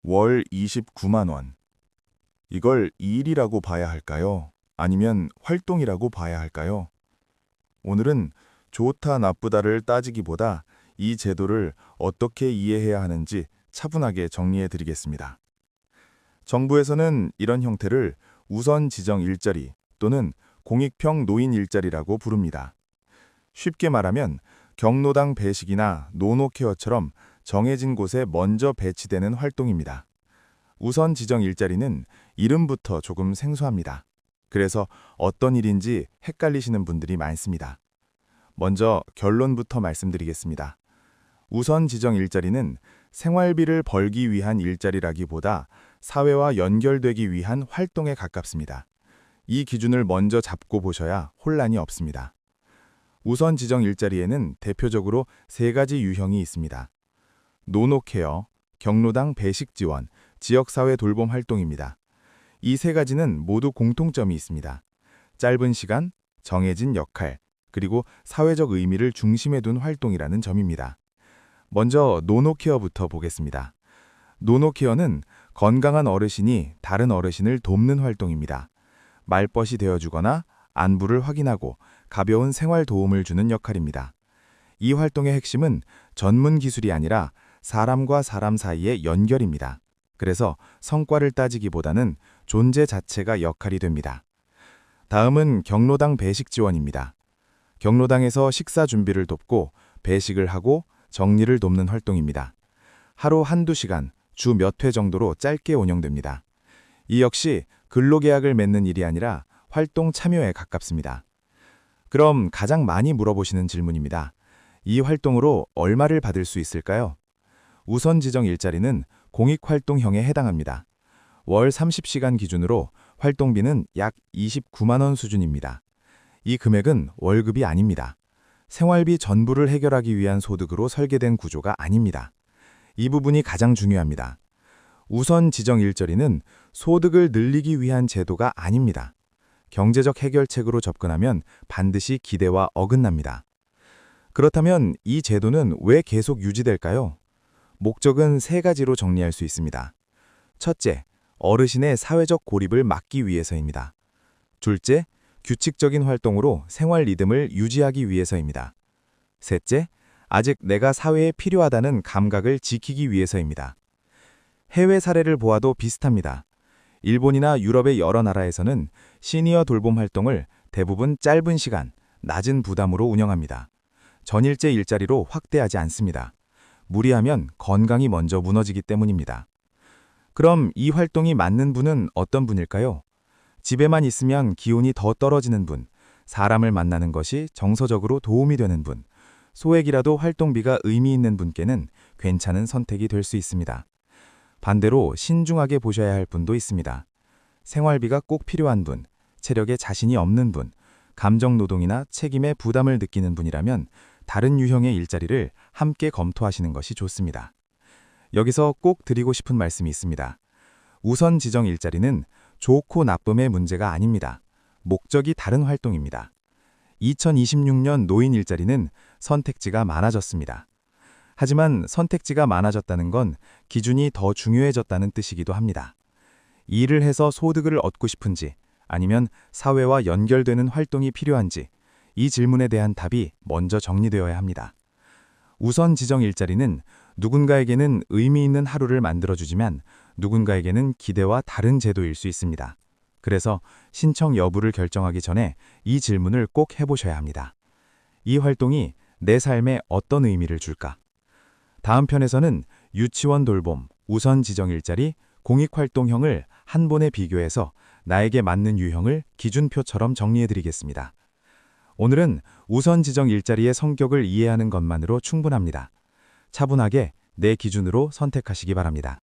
월 29만 원. 이걸 일이라고 봐야 할까요? 아니면 활동이라고 봐야 할까요? 오늘은 좋다, 나쁘다를 따지기보다 이 제도를 어떻게 이해해야 하는지 차분하게 정리해 드리겠습니다. 정부에서는 이런 형태를 우선 지정 일자리 또는 공익평 노인 일자리라고 부릅니다. 쉽게 말하면 경로당 배식이나 노노케어처럼 정해진 곳에 먼저 배치되는 활동입니다. 우선 지정 일자리는 이름부터 조금 생소합니다. 그래서 어떤 일인지 헷갈리시는 분들이 많습니다. 먼저 결론부터 말씀드리겠습니다. 우선 지정 일자리는 생활비를 벌기 위한 일자리라기보다 사회와 연결되기 위한 활동에 가깝습니다. 이 기준을 먼저 잡고 보셔야 혼란이 없습니다. 우선 지정 일자리에는 대표적으로 세 가지 유형이 있습니다. 노노케어, 경로당 배식 지원, 지역사회 돌봄 활동입니다. 이 세 가지는 모두 공통점이 있습니다. 짧은 시간, 정해진 역할, 그리고 사회적 의미를 중심에 둔 활동이라는 점입니다. 먼저 노노케어부터 보겠습니다. 노노케어는 건강한 어르신이 다른 어르신을 돕는 활동입니다. 말벗이 되어주거나 안부를 확인하고 가벼운 생활 도움을 주는 역할입니다. 이 활동의 핵심은 전문 기술이 아니라 사람과 사람 사이의 연결입니다. 그래서 성과를 따지기보다는 존재 자체가 역할이 됩니다. 다음은 경로당 배식 지원입니다. 경로당에서 식사 준비를 돕고 배식을 하고 정리를 돕는 활동입니다. 하루 한두 시간, 주 몇 회 정도로 짧게 운영됩니다. 이 역시 근로계약을 맺는 일이 아니라 활동 참여에 가깝습니다. 그럼 가장 많이 물어보시는 질문입니다. 이 활동으로 얼마를 받을 수 있을까요? 우선 지정 일자리는 공익활동형에 해당합니다. 월 30시간 기준으로 활동비는 약 29만 원 수준입니다. 이 금액은 월급이 아닙니다. 생활비 전부를 해결하기 위한 소득으로 설계된 구조가 아닙니다. 이 부분이 가장 중요합니다. 우선 지정 일자리는 소득을 늘리기 위한 제도가 아닙니다. 경제적 해결책으로 접근하면 반드시 기대와 어긋납니다. 그렇다면 이 제도는 왜 계속 유지될까요? 목적은 세 가지로 정리할 수 있습니다. 첫째, 어르신의 사회적 고립을 막기 위해서입니다. 둘째, 규칙적인 활동으로 생활 리듬을 유지하기 위해서입니다. 셋째, 아직 내가 사회에 필요하다는 감각을 지키기 위해서입니다. 해외 사례를 보아도 비슷합니다. 일본이나 유럽의 여러 나라에서는 시니어 돌봄 활동을 대부분 짧은 시간, 낮은 부담으로 운영합니다. 전일제 일자리로 확대하지 않습니다. 무리하면 건강이 먼저 무너지기 때문입니다. 그럼 이 활동이 맞는 분은 어떤 분일까요? 집에만 있으면 기운이 더 떨어지는 분, 사람을 만나는 것이 정서적으로 도움이 되는 분, 소액이라도 활동비가 의미 있는 분께는 괜찮은 선택이 될 수 있습니다. 반대로 신중하게 보셔야 할 분도 있습니다. 생활비가 꼭 필요한 분, 체력에 자신이 없는 분, 감정노동이나 책임의 부담을 느끼는 분이라면 다른 유형의 일자리를 함께 검토하시는 것이 좋습니다. 여기서 꼭 드리고 싶은 말씀이 있습니다. 우선 지정 일자리는 좋고 나쁨의 문제가 아닙니다. 목적이 다른 활동입니다. 2026년 노인 일자리는 선택지가 많아졌습니다. 하지만 선택지가 많아졌다는 건 기준이 더 중요해졌다는 뜻이기도 합니다. 일을 해서 소득을 얻고 싶은지 아니면 사회와 연결되는 활동이 필요한지 이 질문에 대한 답이 먼저 정리되어야 합니다. 우선 지정 일자리는 누군가에게는 의미 있는 하루를 만들어주지만 누군가에게는 기대와 다른 제도일 수 있습니다. 그래서 신청 여부를 결정하기 전에 이 질문을 꼭 해보셔야 합니다. 이 활동이 내 삶에 어떤 의미를 줄까? 다음 편에서는 유치원 돌봄, 우선 지정 일자리, 공익활동형을 한 번에 비교해서 나에게 맞는 유형을 기준표처럼 정리해드리겠습니다. 오늘은 우선 지정 일자리의 성격을 이해하는 것만으로 충분합니다. 차분하게 내 기준으로 선택하시기 바랍니다.